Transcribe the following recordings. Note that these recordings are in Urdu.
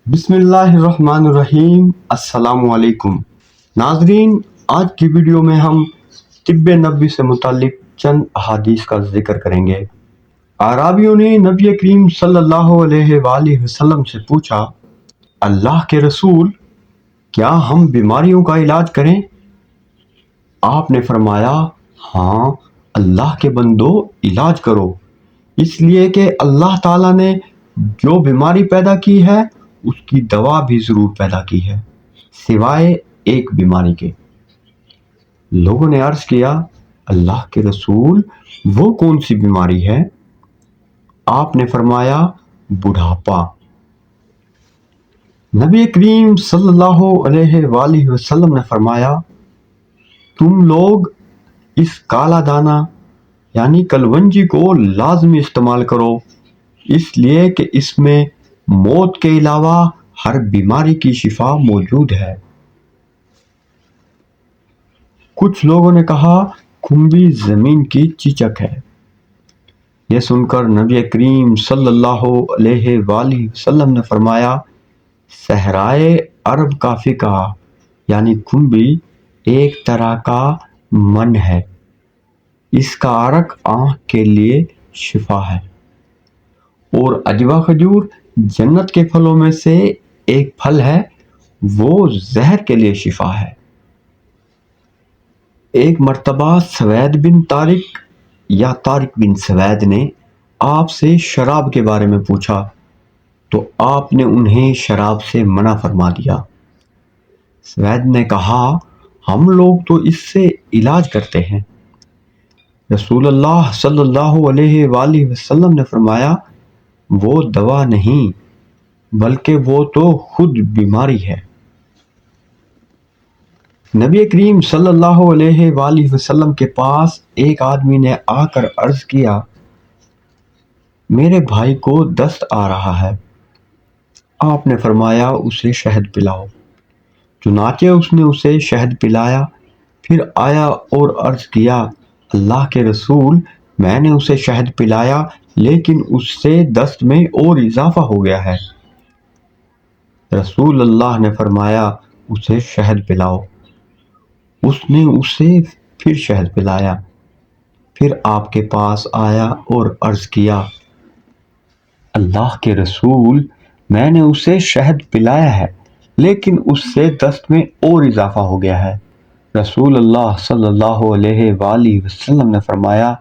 بسم اللہ الرحمن الرحیم۔ السلام علیکم ناظرین، آج کی ویڈیو میں ہم طب نبوی سے متعلق چند احادیث کا ذکر کریں گے۔ اعرابیوں نے نبی کریم صلی اللہ علیہ وآلہ وسلم سے پوچھا، اللہ کے رسول، کیا ہم بیماریوں کا علاج کریں؟ آپ نے فرمایا، ہاں، اللہ کے بندو، علاج کرو، اس لیے کہ اللہ تعالیٰ نے جو بیماری پیدا کی ہے اس کی دوا بھی ضرور پیدا کی ہے، سوائے ایک بیماری کے۔ لوگوں نے عرض کیا، اللہ کے رسول، وہ کون سی بیماری ہے؟ آپ نے فرمایا، بڑھاپا۔ نبی کریم صلی اللہ علیہ وآلہ وسلم نے فرمایا، تم لوگ اس کالا دانہ یعنی کلونجی کو لازمی استعمال کرو، اس لیے کہ اس میں موت کے علاوہ ہر بیماری کی شفا موجود ہے۔ کچھ لوگوں نے کہا، کھمبی زمین کی چیچک ہے۔ یہ سن کر نبی کریم صلی اللہ علیہ وآلہ وسلم نے فرمایا، صحرائے عرب کا فقہ یعنی کھمبی ایک طرح کا من ہے، اس کا عرق آنکھ کے لیے شفا ہے، اور عجوا کھجور جنت کے پھلوں میں سے ایک پھل ہے، وہ زہر کے لیے شفا ہے۔ ایک مرتبہ سوید بن طارق یا طارق بن سوید نے آپ سے شراب کے بارے میں پوچھا تو آپ نے انہیں شراب سے منع فرما دیا۔ سوید نے کہا، ہم لوگ تو اس سے علاج کرتے ہیں۔ رسول اللہ صلی اللہ علیہ وآلہ وسلم نے فرمایا، وہ دوا نہیں بلکہ وہ تو خود بیماری ہے۔ نبی کریم صلی اللہ علیہ وآلہ وسلم کے پاس ایک آدمی نے آ کر عرض کیا، میرے بھائی کو دست آ رہا ہے۔ آپ نے فرمایا، اسے شہد پلاؤ۔ چنانچہ اس نے اسے شہد پلایا، پھر آیا اور عرض کیا، اللہ کے رسول، میں نے اسے شہد پلایا لیکن اس سے دست میں اور اضافہ ہو گیا ہے۔ رسول اللہ نے فرمایا، اسے شہد پلاؤ۔ اس نے اسے پھر شہد پلایا، پھر آپ کے پاس آیا اور عرض کیا، اللہ کے رسول، میں نے اسے شہد پلایا ہے لیکن اس سے دست میں اور اضافہ ہو گیا ہے۔ رسول اللہ صلی اللہ علیہ وآلہ وسلم نے فرمایا،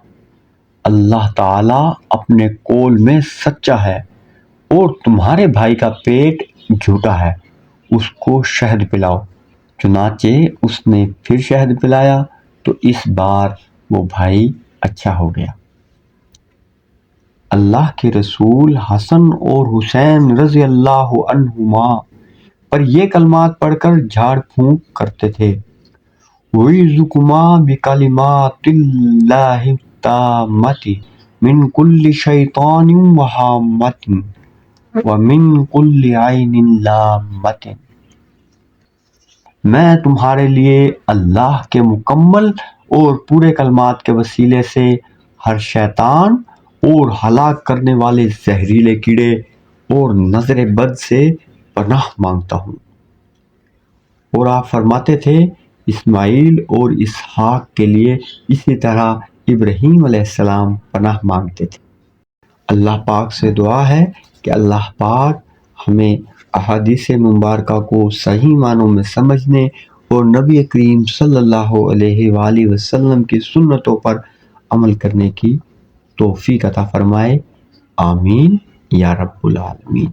اللہ تعالیٰ اپنے قول میں سچا ہے اور تمہارے بھائی کا پیٹ جھوٹا ہے، اس کو شہد پلاؤ۔ چنانچہ اس نے پھر شہد پلایا تو اس بار وہ بھائی اچھا ہو گیا۔ اللہ کے رسول حسن اور حسین رضی اللہ عنہما پر یہ کلمات پڑھ کر جھاڑ پھونک کرتے تھے، اعوذکما بکلمات اللہ التامۃ من کل شیطان وہامۃ ومن کل عین لامۃ۔ میں تمہارے لیے اللہ کے مکمل اور پورے کلمات کے وسیلے سے ہر شیطان اور ہلاک کرنے والے زہریلے کیڑے اور نظر بد سے پناہ مانگتا ہوں۔ اور آپ فرماتے تھے، اسماعیل اور اسحاق کے لیے اسی طرح ابراہیم علیہ السلام پناہ مانگتے تھے۔ اللہ پاک سے دعا ہے کہ اللہ پاک ہمیں احادیث مبارکہ کو صحیح معنوں میں سمجھنے اور نبی کریم صلی اللہ علیہ وآلہ وسلم کی سنتوں پر عمل کرنے کی توفیق عطا فرمائے، آمین یا رب العالمین۔